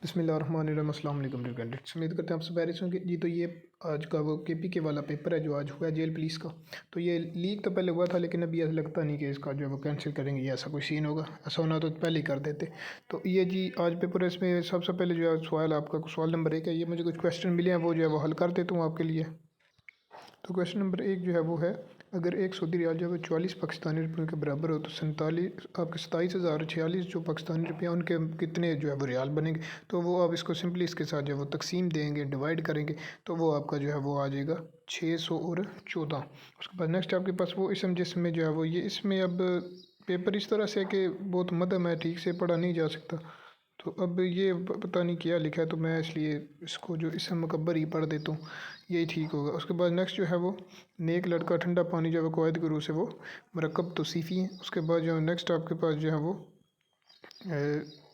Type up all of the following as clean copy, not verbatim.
बिस्मिल्लाहिर्रहमानिर्रहीम। अस्सलाम वालेकुम डियर कैंडिडेट्स, उम्मीद करते हैं आप सब खैरियत से होंगे जी। तो ये आज का वो केपीके वाला पेपर है जो आज हुआ है जेल पुलिस का। तो ये लीक तो पहले हुआ था, लेकिन अभी ऐसा लगता नहीं कि इसका जो है वो कैंसिल करेंगे या ऐसा कोई सीन होगा। ऐसा होना तो पहले ही कर देते। तो ये जी आज पेपर है, इसमें सबसे पहले जो है सवाल आपका सवाल नंबर 1 है। ये मुझे कुछ क्वेश्चन मिले हैं, वो जो है वो हल कर देता हूँ आपके लिए। तो क्वेश्चन नंबर 1 जो है वो है, अगर एक सऊदी रियाल जो है वो 44 पाकिस्तानी रुपयों के बराबर हो तो 47 आपके 27,046 जो पाकिस्तानी रुपये उनके कितने जो है वो रियाल बनेंगे। तो वो आप इसको सिंपली इसके साथ जो है वो तकसीम देंगे, डिवाइड करेंगे, तो वो आपका जो है वो आ जाएगा 614। उसके बाद नेक्स्ट आपके पास वो इसम जिसमें जो है वो ये इसमें अब पेपर इस तरह से है कि बहुत मध्यम है, ठीक से पढ़ा नहीं जा सकता। तो अब ये पता नहीं क्या लिखा है, तो मैं इसलिए इसको जो इसम मुकब्बर ही पढ़ देता हूँ, यही ठीक होगा। उसके बाद नेक्स्ट जो है वो नेक लड़का ठंडा पानी जो है कवायद गुरु से वो मरकब तौसीफ़ी है। उसके बाद जो नेक्स्ट आपके पास जो है वो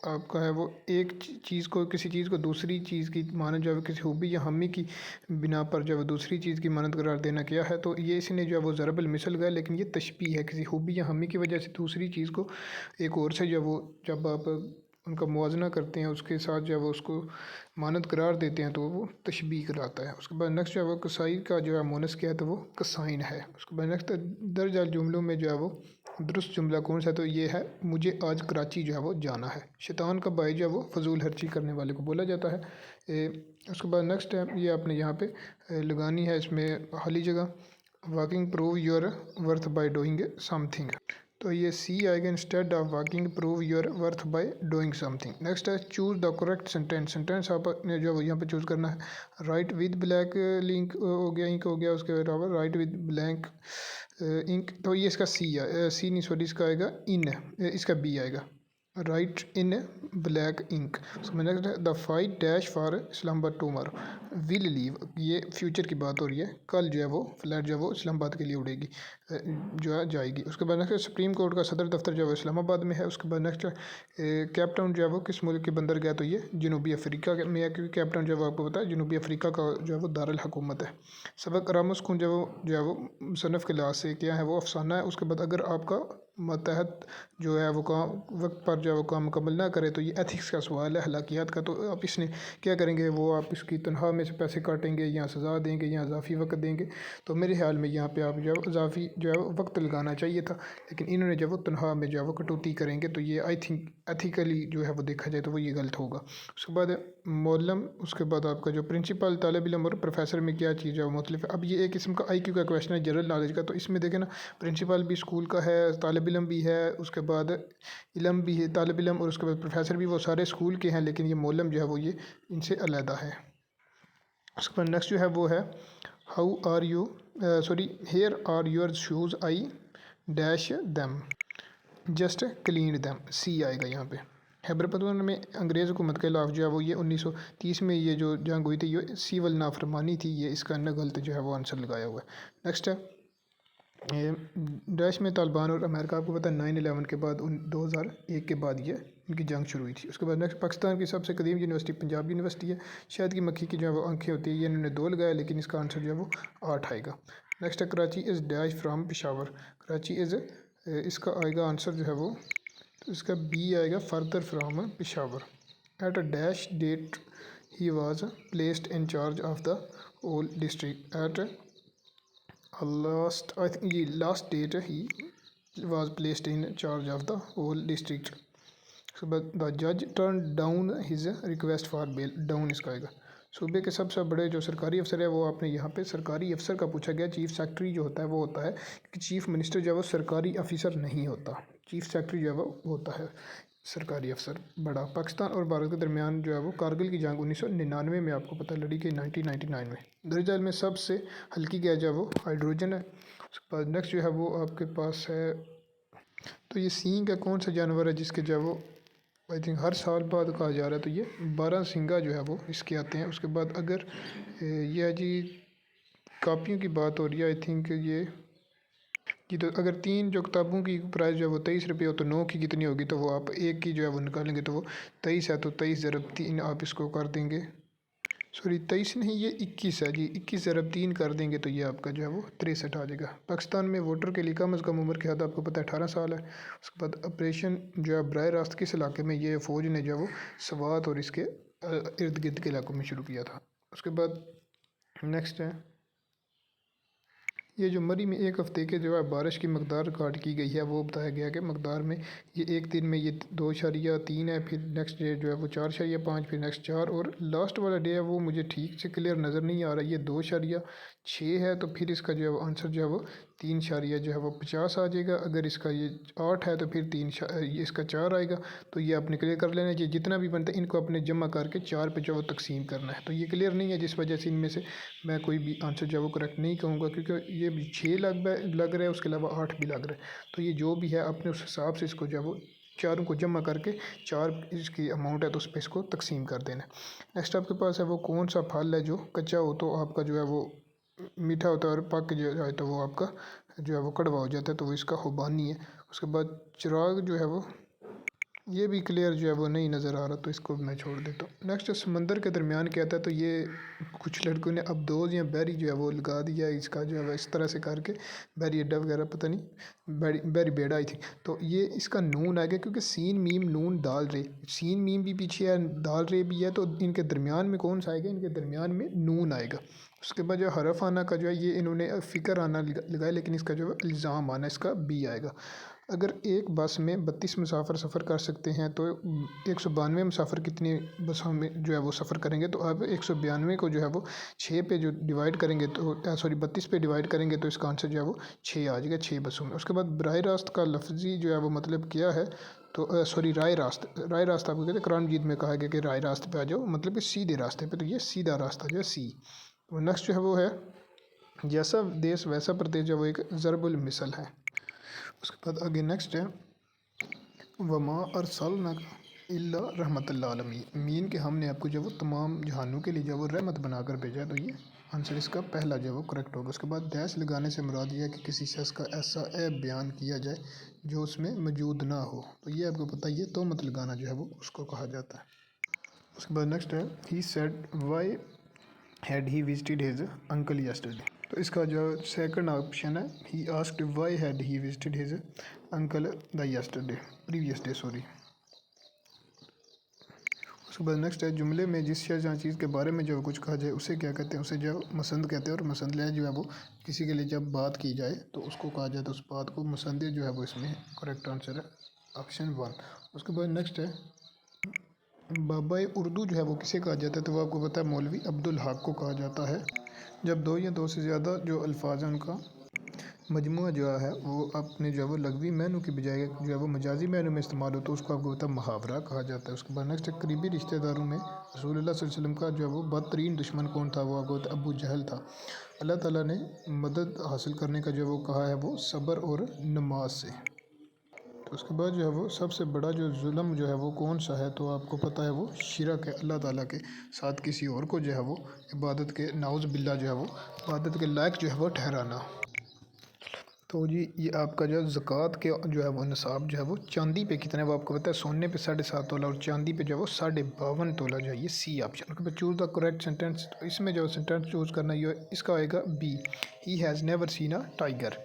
आपका है वो एक चीज़ को किसी चीज़ को दूसरी चीज़ की मानद जो है किसी खूबी या हामी की बिना पर जो है दूसरी चीज़ की मानद करार देना क्या है। तो ये इसने जो है वो ज़रबल मिसल गया, लेकिन ये तशबीह है, किसी खूबी या हामी की वजह से दूसरी चीज़ को एक और से जो है वो जब आप उनका मुवाजना करते हैं उसके साथ जो है वो उसको मानद करार देते हैं तो वो तशबीह कराता है। उसके बाद नेक्स्ट जो है वो कसाई का जो है मोनस क्या है, तो वो कसाइन है। उसके बाद नेक्स्ट दर्ज जुमलों में जो है वो दुरुस्त जुमला कौन सा है, तो ये है मुझे आज कराची जो है वो जाना है। शैतान का भाई जो है वो फजूल हर्ची करने वाले को बोला जाता है। उसके बाद नेक्स्ट है, ये आपने यहाँ पे लगानी है इसमें खाली जगह, working prove your worth by doing something. तो ये सी आएगा instead of working prove your worth by doing something. Next है choose the correct sentence. Sentence आपने जो है यहाँ पे चूज़ करना है। राइट विद ब्लैक लिंक हो गया, इंक हो गया। उसके अलावा राइट विद ब्लैंक इंक, तो ये इसका सी है, सी नहीं सॉरी, इसका आएगा इन, इसका बी आएगा। राइट इन ब्लैक इंक। उसमें नेक्स्ट है the fight dash for Islamabad tomorrow will leave, ये फ्यूचर की बात हो रही है, कल जो है वो फ्लाइट जो है वो इस्लामाबाद के लिए उड़ेगी, जो है जाएगी। उसके बाद नेक्स्ट सुप्रीम कोर्ट का सदर दफ्तर जो है वो इस्लामाबाद में है। उसके बाद नेक्स्ट कैप टाउन जो है वो किस मुल्क के बंदरगाह, तो ये जनूबी अफ्रीका में है, क्योंकि कैप टाउन जो है वो आपको पता है जनूबी अफ्रीका का जो है वो दारुल हुकूमत है। सबक रामोस खून जो है वो मुसन्नफ़ के लिहाज से क्या है वो अफसाना है। उसके बाद अगर आपका मतहत जो है वो काम वक्त पर जो है वो काम मुकम्मल ना करे तो ये एथिक्स का सवाल है, हलाकियात का। तो आप इसने क्या करेंगे, वो आप इसकी तनख्वाह में से पैसे काटेंगे या सज़ा देंगे या इजाफ़ी वक्त देंगे। तो मेरे ख्याल में यहाँ पे आप जो है इजाफ़ी जो है वो वक्त लगाना चाहिए था, लेकिन इन्होंने जब वो तनख्वाह में जो है वो कटौती करेंगे, तो ये आई थिंक एथिकली जो है वो देखा जाए तो वो ये गलत होगा। उसके बाद मौलम, उसके बाद आपका जो प्रिंसिपल, तालिब इल्म और प्रोफेसर में क्या चीज़ है वो मुख्तलिफ है। अब ये एक किस्म का IQ का क्वेश्चन है, जनरल नॉलेज का। तो इसमें देखें ना, प्रिंसिपल भी स्कूल का है, तालिब इल्म भी है, उसके बाद इल्म भी है, तालिब इल्म और उसके बाद प्रोफेसर भी, वो सारे स्कूल के हैं, लेकिन ये मौलम जो है वो ये इनसे अलहदा है। उसके बाद नेक्स्ट जो है वो है how are you sorry here are your shoes I dash them just clean them, C आएगा यहाँ पे। खैबर पख्तूनख्वा में अंग्रेज़ हुकूमत के खिलाफ जो है वो ये 1930 में ये जो जंग हुई थी, ये सिविल नाफरमानी थी, ये इसका न गलत जो है वो आंसर लगाया हुआ है। नेक्स्ट है डैश में तालिबान और अमेरिका, आपको पता है 9/11 के बाद 2001 के बाद ये इनकी जंग शुरू हुई थी। उसके बाद नेक्स्ट पाकिस्तान की सबसे कदीम यूनिवर्सिटी पंजाब यूनिवर्सिटी है। शहद की मक्खी की जो है वो आंखें होती है, ये इन्होंने 2 लगाया, लेकिन इसका आंसर जो है वो 8 आएगा। नेक्स्ट है Karachi is dash from Peshawar. Karachi is इसका आएगा आंसर जो है वो, तो इसका बी आएगा further from Peshawar. At a dash date he was placed in charge of the whole district at last, I think ये last date he was placed in charge of the whole district. उसके बाद the जज turn down his request for bail, down इसका आएगा। सूबे के सबसे बड़े जो सरकारी अफसर है वो आपने यहाँ पे सरकारी अफसर का पूछा गया। चीफ सेक्रेटरी जो होता है वो होता है कि चीफ मिनिस्टर जो है वो सरकारी अफसर नहीं होता, चीफ सेक्रेटरी जो है वो होता है सरकारी अफसर बड़ा। पाकिस्तान और भारत के दरमियान जो है वो कारगिल की जंग 1999 में आपको पता लड़ी कि 1999 में। दरअसल में सबसे हल्की गैस जो है वो हाइड्रोजन है। उसके बाद नेक्स्ट जो है वो आपके पास है, तो ये सींग का कौन सा जानवर है जिसके जो है वो आई थिंक हर साल बाद कहा जा रहा है, तो ये 12 सिंगा जो है वो इसके आते हैं। उसके बाद अगर ये है जी कापियों की बात हो रही है, आई थिंक ये कि तो अगर 3 जो किताबों की प्राइस जो है वो 23 रुपये हो, तो 9 की कितनी होगी, तो वो आप एक की जो है वो निकालेंगे तो वो 23 है, तो 23 ज़रब 3 आप इसको कर देंगे, सॉरी 23 नहीं ये 21 है जी, 21 ज़रब 3 कर देंगे तो ये आपका जो है वो 63 आ जाएगा। पाकिस्तान में वोटर के लिए कम अज़ कम उम्र की हद आपको पता है 18 साल है। उसके बाद ऑपरेशन जो है बराह रास्त किस इलाके में ये फ़ौज ने जो है वो स्वात और इसके इर्द गिर्द के इलाकों में शुरू किया था। उसके बाद नेक्स्ट है, ये जो मरी में एक हफ़्ते के जो है बारिश की मकदार रिकॉर्ड की गई है, वो बताया गया कि मकदार में ये एक दिन में ये 2.3 है, फिर नेक्स्ट डे जो है वो 4.5, फिर नेक्स्ट 4, और लास्ट वाला डे है वो मुझे ठीक से क्लियर नज़र नहीं आ रहा, ये 2.6 है। तो फिर इसका जो है वो आंसर जो है वो 3 जो है वो 50 आ जाएगा। अगर इसका ये 8 है तो फिर ये इसका 4 आएगा। तो ये आपने क्लियर कर लेना चाहिए, जितना भी बनता है इनको अपने जमा करके 4 पे जो है वो तकसीम करना है। तो ये क्लियर नहीं है, जिस वजह से इनमें से मैं कोई भी आंसर जो है वो करेक्ट नहीं कहूँगा, क्योंकि ये भी 6 लग रहा है, उसके अलावा 8 भी लग रहा है। तो ये जो भी है अपने उस हिसाब से इसको जो है वो चारों को जमा करके 4 इसकी अमाउंट है तो उस पर इसको तकसीम कर देना। नेक्स्ट आपके पास है वो कौन सा फल है जो कच्चा हो तो आपका जो है वो मीठा होता है, और पक जाए तो वो आपका जो है वो कड़वा हो जाता है, तो वो इसका खुबानी है। उसके बाद चिराग जो है वो, ये भी क्लियर जो है वो नहीं नज़र आ रहा, तो इसको मैं छोड़ देता हूँ। नेक्स्ट समंदर के दरमियान क्या आता है, तो ये कुछ लड़कों ने अबदोज़ या बैरी जो है वो लगा दिया है, इसका जो है वो इस तरह से करके बैरी अड्डा वगैरह पता नहीं, बैरी बेड़ा आई थी। तो ये इसका नून आएगा, क्योंकि सीन मीम नून दाल रे, सीन मीम भी पीछे है, दाल रे भी है, तो इनके दरमियान में कौन सा आएगा, इनके दरमियान में नून आएगा। उसके बाद जो हरफ आना का जो है ये इन्होंने फ़िक्र आना लगाया, लेकिन इसका जो है इल्ज़ाम आना, इसका बी आएगा। अगर एक बस में 32 मुसाफिर सफ़र कर सकते हैं तो 192 मुसाफिर कितनी बसों में जो है वो सफ़र करेंगे। तो अब 192 को जो है वो 6 पे जो डिवाइड करेंगे, तो सॉरी 32 पे डिवाइड करेंगे, तो इसका आंसर जो है वो 6 आ जाएगा, 6 बसों में। उसके बाद बराह रास्त का लफ्ज़ी जो है वो मतलब क्या है, तो सॉरी राय रास्त आपको कहते हैं, कुरान मजीद में कहा गया कि राय रास्ते पे आ जाओ, मतलब कि सीधे रास्ते पे, तो ये सीधा रास्ता जो है सी। तो नेक्स्ट जो है वो है, जैसा देश वैसा प्रदेश जो वो एक ज़रबुल मिसल है। उसके बाद आगे नेक्स्ट है, वमा अरसलनाका इल्ला रहमतुल आलमीन, मीन के हमने आपको जो वो तमाम जहानों के लिए जो वो रहमत बनाकर भेजा। तो ये आंसर इसका पहला जो वो करेक्ट होगा। उसके बाद डैश लगाने से मुराद ये है कि किसी शख्स का ऐसा ऐब बयान किया जाए जो उसमें मौजूद ना हो। तो ये आपको पता ही है, तोहमत लगाना जो है वो उसको कहा जाता है। उसके बाद नेक्स्ट है, he said why had he visited his uncle yesterday. तो इसका जो सेकंड ऑप्शन है, he asked why had he visited his uncle the yesterday, previous day sorry. उसके बाद नेक्स्ट है, जुमले में जिस या चीज़ के बारे में जो कुछ कहा जाए उसे क्या कहते हैं, उसे जो मसंद कहते हैं। और मसंद जो है वो किसी के लिए जब बात की जाए तो उसको कहा जाए, तो उस बात को मसंद जो है वो इसमें करेक्ट आंसर है ऑप्शन 1। उसके बाद नेक्स्ट है, बाबाए उर्दू जो है वो किसे कहा जाता है, तो वो आपको पता है मौलवी अब्दुल हक को कहा जाता है। जब दो या दो से ज़्यादा जो अल्फाज हैं उनका मजमूआ जो है वो अपने जो है वो लगवी मैनू की बजाय जो है वो मजाजी मैनू में इस्तेमाल हो, तो उसको आपको पता है मुहावरा कहा जाता है। उसके बाद नेक्स्ट है, करीबी रिश्तेदारों में रसूलुल्लाह सल्लल्लाहु अलैहि वसल्लम का जो है वो बदतरीन दुश्मन कौन था, वो आपको पता है अबू जहल था। अल्लाह ताला ने मदद हासिल करने का जो वो कहा है वो सब्र और नमाज से। तो उसके बाद जो है वो सबसे बड़ा जो जुल्म जो है वो कौन सा है, तो आपको पता है वो शिरक है, अल्लाह ताला के साथ किसी और को जो है वो इबादत के नाउज़ बिल्ला जो है वो इबादत के लायक जो है वो ठहराना। तो जी ये आपका जो ज़कात के जो है वो निसाब जो है वो चांदी पे कितना है, वो आपको पता है सोने पे 7.5 तोला और चांदी पे जो है वो 52.5 तोला जो है, ये सी ऑप्शन। उसके बाद चूज़ द करेक्ट सेंटेंस, तो इसमें जो सेंटेंस चूज़ करना ये इसका आएगा B, he has never seen a tiger.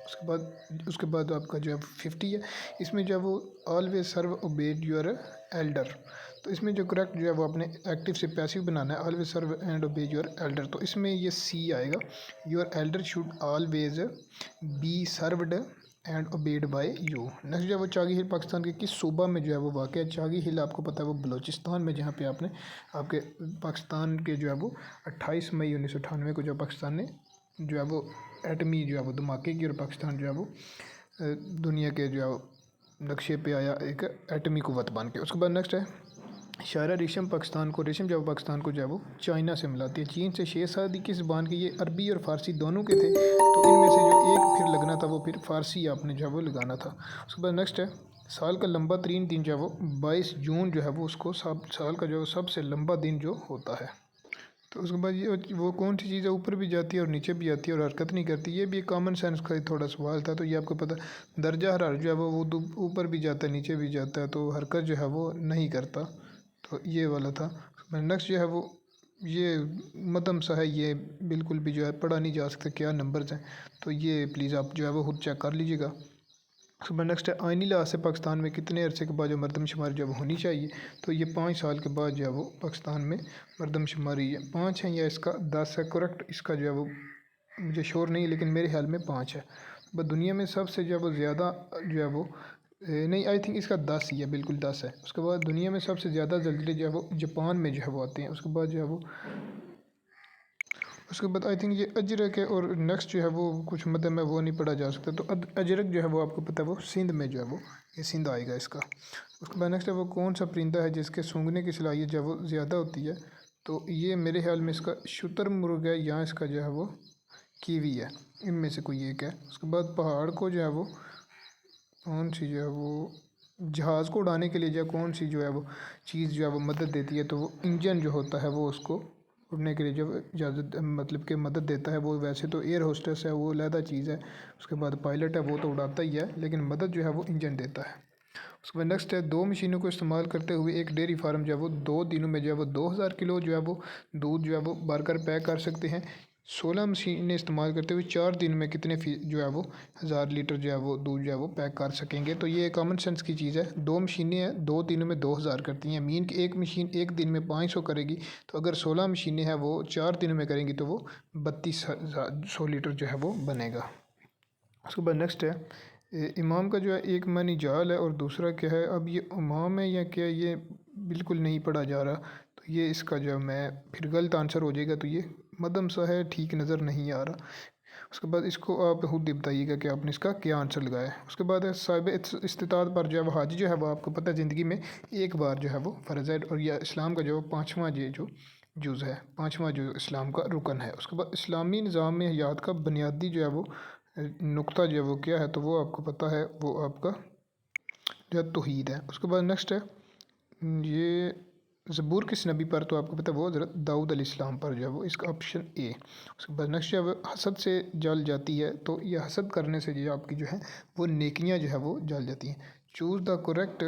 उसके बाद आपका जो है 50 है, इसमें जो है वो always serve obeyed your elder. तो इसमें जो करेक्ट जो है वो अपने एक्टिव से पैसिव बनाना है, always serve and obey your elder, तो इसमें ये सी आएगा, your elder should always be served and obeyed by you. Next जो है वो चागी हिल पाकिस्तान के किस सूबा में जो है वो वाक़ है, चागी हिल आपको पता है वो बलूचिस्तान में, जहाँ पे आपने आपके पाकिस्तान के जो है वो 28 मई 1998 को जो पाकिस्तान ने जो है वो एटमी जो है वो धमाके की, और पाकिस्तान जो है वो दुनिया के जो है नक्शे पे आया एक एटमी कुव्वत बन के। उसके बाद नेक्स्ट है, शायरा रेशम पाकिस्तान को, रेशम जो पाकिस्तान को जो है वो चाइना से मिलाती है। चीन से 6 सदी की ज़बान के, ये अरबी और फ़ारसी दोनों के थे, तो इनमें से जो एक फिर लगना था वो फिर फ़ारसी आपने जो है वो लगाना था। उसके बाद नेक्स्ट है, साल का लंबा तरीन दिन जो है वो 22 जून जो है वो उसको साल का जो सबसे लंबा दिन जो होता है। तो उसके बाद ये वो कौन सी चीज़ है ऊपर भी जाती है और नीचे भी आती है और हरकत नहीं करती, ये भी एक कॉमन सेंस का थोड़ा सवाल था। तो ये आपको पता, दर्जा हरारत जो है वो ऊपर भी जाता है नीचे भी जाता है, तो हरकत जो है वो नहीं करता, तो ये वाला था। नेक्स्ट जो है वो ये मदम सा है, ये बिल्कुल भी जो है पढ़ा नहीं जा सकता क्या नंबर्स हैं, तो ये प्लीज़ आप जो है वो खुद चेक कर लीजिएगा। उसके बाद नेक्स्ट है आइनी लिहाज से पाकिस्तान में कितने अरसे के बाद जो मरदमशुमारी जब होनी चाहिए, तो ये 5 साल के बाद जो है वो पाकिस्तान में मरदमशुमारी है। 5 है या इसका 10 है करेक्ट, इसका जो है वो मुझे श्योर नहीं है, लेकिन मेरे ख्याल में 5 है। बट दुनिया में सबसे जो है वो ज़्यादा जो है वो नहीं, आई थिंक इसका 10 ही है, बिल्कुल 10 है। उसके बाद दुनिया में सबसे ज़्यादा ज़लज़ले जो है वो जापान में जो है वो आते हैं। उसके बाद जो है वो उसके बाद आई थिंक ये अजरक है, और नेक्स्ट जो है वो कुछ मतलब मैं वो नहीं पढ़ा जा सकता, तो अजरक जो है वो आपको पता है वो सिंध में जो है वो ये सिंध आएगा इसका। उसके बाद नेक्स्ट है वो कौन सा परिंदा है जिसके सूंघने की सलाहियत जो है वो ज़्यादा होती है, तो ये मेरे ख्याल में इसका शुतुरमुर्ग है या इसका जो है वो कीवी है, इनमें से कोई एक है। उसके बाद पहाड़ को जो है वो कौन सी जो है वो जहाज़ को उड़ाने के लिए जो कौन सी जो है वो चीज़ जो है वो मदद देती है, तो वो इंजन जो होता है वो उसको उड़ने के लिए जब इजाज़त मतलब कि मदद देता है। वो वैसे तो एयर होस्टेस है, वो अलहदा चीज़ है। उसके बाद पायलट है, वो तो उड़ाता ही है, लेकिन मदद जो है वो इंजन देता है। उसके बाद नेक्स्ट है 2 मशीनों को इस्तेमाल करते हुए एक डेयरी फार्म जो है वो 2 दिनों में जो है वो 2000 किलो जो है वो दूध जो है वो भरकर पैक कर सकते हैं। 16 मशीनें इस्तेमाल करते हुए 4 दिन में कितने जो है वो 1000 लीटर जो है वो दूध जो है वो पैक कर सकेंगे। तो ये कॉमन सेंस की चीज़ है। 2 मशीनें हैं, 2 दिनों में 2000 करती हैं, मीन कि एक मशीन एक दिन में 500 करेगी। तो अगर 16 मशीनें हैं वो 4 दिनों में करेंगी तो वो 3200 लीटर जो है वो बनेगा। उसके बाद नेक्स्ट है इमाम का जो है एक मानी जाल है और दूसरा क्या है। अब ये इमाम है या क्या, ये बिल्कुल नहीं पढ़ा जा रहा, तो ये इसका जो है मैं फिर गलत आंसर हो जाएगा, तो ये मदम सा है, ठीक नज़र नहीं आ रहा। उसके बाद इसको आप खुद ही बताइएगा कि आपने इसका क्या आंसर लगाया है। उसके बाद है साहिब इस्तिताअत पर जो है वो हज जो है वो आपको पता है ज़िंदगी में एक बार जो है वो फ़र्ज़ है, और यह इस्लाम का जो 5वां जो जुज़ है, 5वां जो इस्लाम का रुकन है। उसके बाद इस्लामी निज़ाम में हयात का बुनियादी जो है वो नुक्ता जो है वो क्या है, तो वो आपको पता है, वो आपका जो है तौहीद है। उसके बाद नेक्स्ट है ये ज़बूर किस नबी पर, तो आपको पता है वो हज़रत दाऊद अलैहिस्सलाम पर जो है वो इसका ऑप्शन ए। उसके बाद नेक्स्ट जो है वो हसद से जल जाती है, तो ये हसद करने से जो आपकी जो है वो नेकियां जो है वो जल जाती हैं। चूज़ द करेक्ट,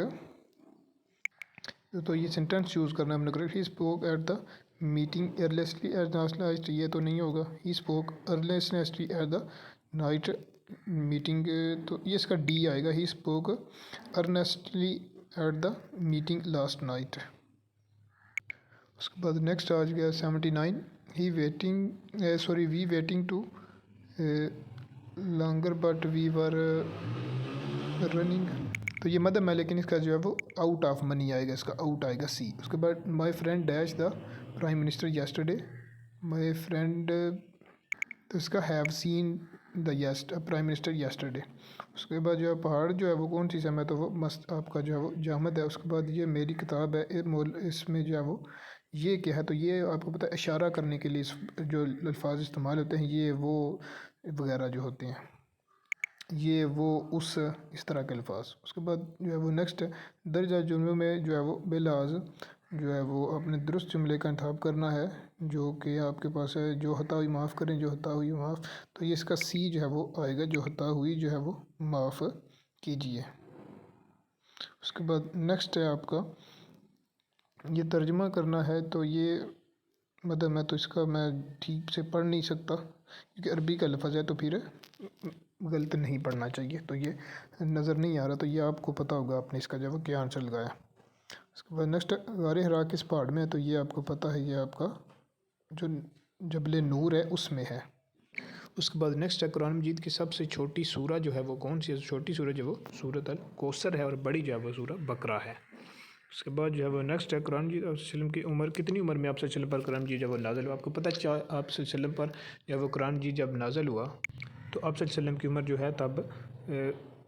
तो ये सेंटेंस चूज़ करना है हमने correct. He spoke at the meeting earnestly at night, ये तो नहीं होगा। He spoke earnestly at the night meeting, तो ये इसका डी आएगा। He spoke earnestly at the meeting last night. उसके बाद नेक्स्ट आ गया 79। He waiting sorry we waiting too longer but we were running, तो ये मदम है, लेकिन इसका जो है वो आउट ऑफ मनी आएगा, इसका आउट आएगा सी। उसके बाद my friend dash the prime minister yesterday, my friend, तो इसका have seen the prime minister yesterday. उसके बाद जो है पहाड़ जो है वो कौन सी समय, तो वो मस्त आपका जो है वो जामद है। उसके बाद ये मेरी किताब है, इसमें जो है वो ये क्या है, तो ये आपको पता है इशारा करने के लिए जो अल्फाज इस्तेमाल होते हैं, ये वो वगैरह जो होते हैं, ये वो उस इस तरह के अल्फाज। उसके बाद जो है वो नेक्स्ट है दर्जा जुमलों में जो है वो बेलाज जो है वो अपने दुरुस्त जुमले का इंतखाब करना है, जो कि आपके पास है। जो हता हुई माफ़ करें, जो हता हुई माफ़, तो ये इसका सी जो है वो आएगा, जो हता हुई जो है वो माफ़ कीजिए। उसके बाद नेक्स्ट है आपका ये तर्जुमा करना है, तो ये मतलब मैं तो इसका मैं ठीक से पढ़ नहीं सकता क्योंकि अरबी का लफ्ज़ है, तो फिर गलत नहीं पढ़ना चाहिए, तो ये नज़र नहीं आ रहा, तो ये आपको पता होगा आपने इसका जवाब क्या आंसर लगाया। उसके बाद नेक्स्ट गारे हरा किस पहाड़ में है, तो ये आपको पता है, ये आपका जो जबल नूर है उसमें है। उसके बाद नेक्स्ट है कुरान मजीद की सबसे छोटी सूरह जो है वो कौन सी है, छोटी सूरह जो वो सूरत अल कौसर है, और बड़ी जो है वो सूरह बकरा है। उसके बाद जो है वो नेक्स्ट है कुरान मजीद वसल्लम की उम्र कितनी उम्र में आप वसल्लम पर कुरान मजीद जब वो नाज़िल हुआ। आपको पता है आप वसल्लम पर जब वो कुरान मजीद जब नाज़िल हुआ तो आप वसल्लम की उम्र जो है तब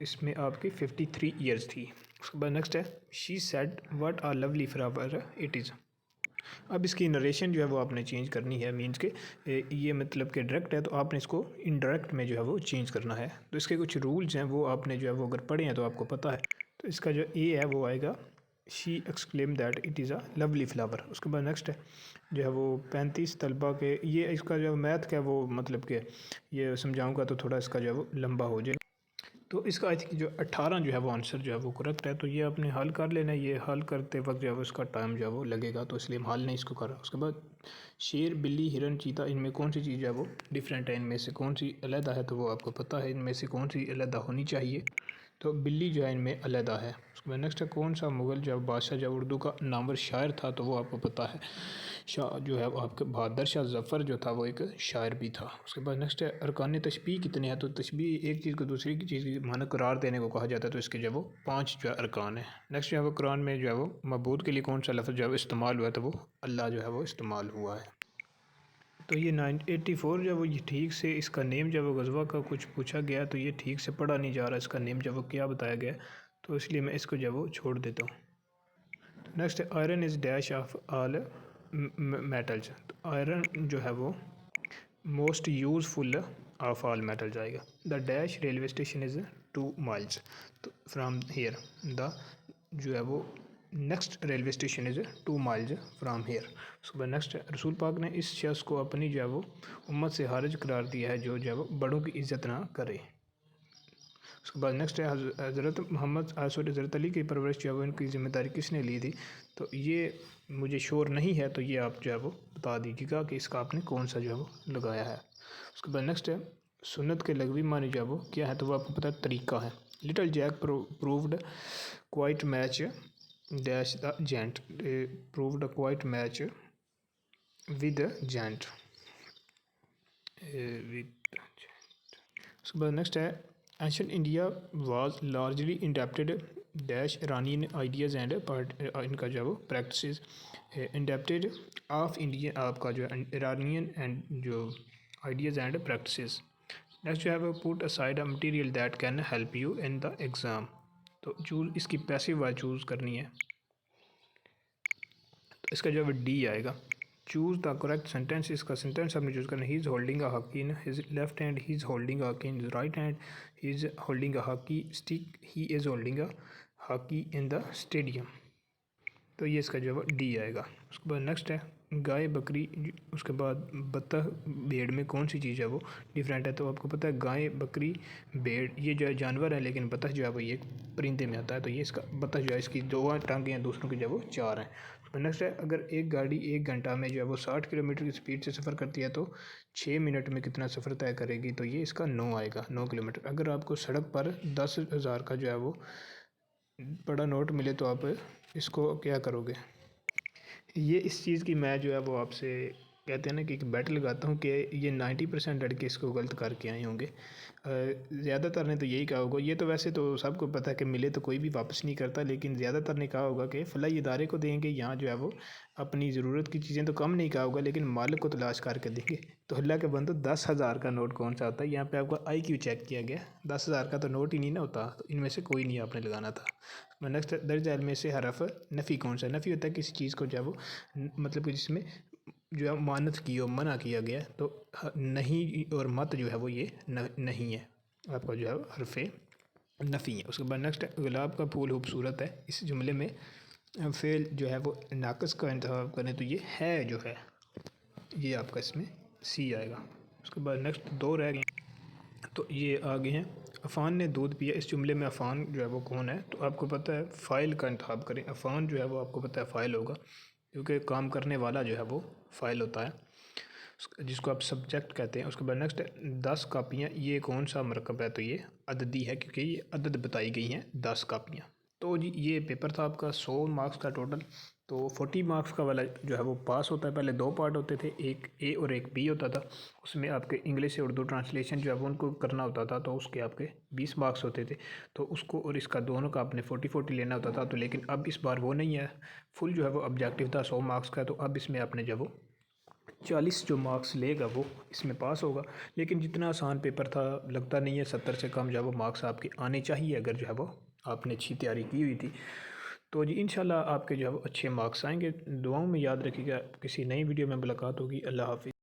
इसमें आपकी 53 ईयर्स थी। उसके बाद नेक्स्ट है she said what are lovely flower it is. अब इसकी नरेशन जो है वो आपने चेंज करनी है, मीन्स के ये मतलब कि डायरेक्ट है, तो आपने इसको इनडायरेक्ट में जो है वो चेंज करना है। तो इसके कुछ रूल्स हैं, वो आपने जो है वो अगर पढ़े हैं तो आपको पता है। तो इसका जो ए है वो आएगा she exclaim that it is a lovely flower. उसके बाद नेक्स्ट है जो है वो 35 तलबा के, ये इसका जो मैथ का वो मतलब कि ये समझाऊंगा तो थोड़ा इसका जो है वो लंबा हो जाए। तो इसका आई थिंक जो 18 जो है वो आंसर जो है वो करेक्ट है, तो ये आपने हल कर लेना है। ये हल करते वक्त जो है वो इसका टाइम जो है वो लगेगा, तो इसलिए हम हल नहीं इसको कर रहा। उसके बाद शेर, बिल्ली, हिरन, चीता, इनमें कौन सी चीज़ है वो डिफरेंट है, इनमें से कौन सी अलहदा है, तो वो आपको पता है इनमें से कौन सी अलहदा होनी चाहिए। तो बिल्ली जो है इनमें अलहदा है। उसके बाद नेक्स्ट है कौन सा मुग़ल जब बादशाह जब उर्दू का नामवर शायर था, तो वो आपको पता है शाह जो है वो आपके बहादुर शाह ज़फ़र जो था वो एक शायर भी था। उसके बाद नेक्स्ट है अरकान तशबीह कितने हैं, तो तशबीह एक चीज़ को दूसरी की चीज़ की माना करार देने को कहा जाता है, तो इसके जो है वो 5 जो है अरकान है। नेक्स्ट जो है वो कुरान में जो है वो मबूद के लिए कौन सा लफ्ज़ जो है वो इस्तेमाल हुआ है, तो वो अल्लाह जो है वो इस्तेमाल हुआ है। तो ये 984 जब वो ये ठीक से इसका नेम जब वो गज़वा का कुछ पूछा गया तो ये ठीक से पढ़ा नहीं जा रहा, इसका नेम जब वो क्या बताया गया, तो इसलिए मैं इसको जब वो छोड़ देता हूँ। Next iron is dash of all metals, तो आयरन जो है वो most useful of all metals आएगा। The dash railway station is 2 miles, तो फ्राम हेयर द जो है वो next railway station is 2 miles from here. उसके बाद नेक्स्ट रसूल पाक ने इस शख्स को अपनी जो है वो उम्मत से हारिज करार दिया है जो वो बड़ों की इज़्ज़त ना करे। उसके बाद नेक्स्ट है हज़रत मोहम्मद हज़रत अली की परवरिश जो है वो इनकी ज़िम्मेदारी किसने ली थी, तो ये मुझे शोर नहीं है, तो ये आप जो है वो बता दीजिएगा कि इसका आपने कौन सा जो है वो लगाया है। उसके बाद नेक्स्ट है सुन्नत के लगवी मानी जो है वो क्या है, तो वो आपको पता है तरीका है। Little Jack proved quite match dash the giant, proved quite match with giant with. उसके बाद नेक्स्ट है ancient India was largely indebted dash Iranian ideas and इनका जो है वो प्रैक्टिस इंडेप्टेड ऑफ इंडियन आपका जो है ईरानियन एंड जो आइडियाज़ एंड प्रैक्टिस। नेक्स्ट जो है वो put aside a material that can help you in the exam, तो चूज़ इसकी पैसिव वाइज चूज़ करनी है, तो इसका जो है वो डी आएगा। चूज़ द करेक्ट सेंटेंस, इसका सेंटेंस आपने चूज़ करना है। He is holding a hockey in his left hand, he is holding a hockey in his right hand, he is holding a hockey stick, he is holding a hockey in the stadium, तो ये इसका जो है D आएगा। उसके बाद next है गाय बकरी, उसके बाद बत्तख भेड़ में कौन सी चीज़ है वो डिफरेंट है, तो आपको पता है गाय बकरी भेड़ ये जो है जानवर है, लेकिन बत्तख जो है वो ये परिंदे में आता है, तो ये इसका बत्तख जो है इसकी 2 टांगें हैं, दूसरों की जो है वो 4 हैं। नेक्स्ट है अगर एक गाड़ी 1 घंटा में जो है वो 60 किलोमीटर की स्पीड से सफ़र करती है तो 6 मिनट में कितना सफ़र तय करेगी, तो ये इसका 9 आएगा, 9 किलोमीटर। अगर आपको सड़क पर 10,000 का जो है वो बड़ा नोट मिले तो आप इसको क्या करोगे। ये इस चीज़ की मैं जो है वो आपसे कहते हैं ना कि एक बेट लगाता हूँ कि ये 90% लड़के इसको गलत करके आए होंगे। ज़्यादातर ने तो यही कहा होगा, ये तो वैसे तो सबको पता है कि मिले तो कोई भी वापस नहीं करता, लेकिन ज़्यादातर ने कहा होगा कि फ़लाई इदारे को देंगे, यहाँ जो है वो अपनी ज़रूरत की चीज़ें तो कम नहीं कहा होगा, लेकिन मालिक को तलाश करके देंगे। तो अल्लाह के बंदो 10,000 का नोट कौन सा होता है, यहाँ पे आपका IQ चेक किया गया, 10,000 का तो नोट ही नहीं ना होता, तो इनमें से कोई नहीं आपने लगाना था। नेक्स्ट दर्ज झैल में से हरफ नफ़ी कौन सा है, नफ़ी होता है किसी चीज़ को जो है वो मतलब कि जिसमें जो है मानत की हो, मना किया गया, तो नहीं और मत जो है वो ये नहीं है, आपका जो है हरफ़े नफ़ी है। उसके बाद नेक्स्ट गुलाब का फूल खूबसूरत है, इस जुमले में फ़ेल जो है वो नाक़िस का इंतखाब करें, तो ये है जो है ये आपका इसमें सी आएगा। उसके बाद नेक्स्ट 2 रह गए, तो ये आगे हैं। अफ़ान ने दूध पिया, इस जुमले में अफ़ान जो है वो कौन है, तो आपको पता है फ़ाइल का इंतखाब करें। अफ़ान जो है वो आपको पता है फ़ाइल होगा, क्योंकि काम करने वाला जो है वो फ़ाइल होता है, जिसको आप सब्जेक्ट कहते हैं। उसके बाद नेक्स्ट 10 कापियाँ, ये कौन सा मरकब है, तो ये अददी है, क्योंकि ये अदद बताई गई हैं 10 कापियाँ। तो जी ये पेपर था आपका 100 मार्क्स का टोटल। तो 40 मार्क्स का वाला जो है वो पास होता है। पहले 2 पार्ट होते थे, एक ए और एक बी होता था। उसमें आपके इंग्लिश से उर्दू ट्रांसलेशन जो है वो उनको करना होता था, तो उसके आपके 20 मार्क्स होते थे। तो उसको और इसका दोनों का आपने 40-40 लेना होता था। तो लेकिन अब इस बार वो नहीं है, फुल जो है वो ऑब्जेक्टिव था 100 मार्क्स का। तो अब इसमें आपने जब वो 40 जो मार्क्स लेगा वो इसमें पास होगा। लेकिन जितना आसान पेपर था लगता नहीं है 70 से कम जो है वो मार्क्स आपके आने चाहिए, अगर जो है वो आपने अच्छी तैयारी की हुई थी। तो जी इंशाल्लाह आपके जो है वो अच्छे मार्क्स आएंगे। दुआओं में याद रखिएगा। किसी नई वीडियो में मुलाकात होगी। अल्लाह हाफ़िज़।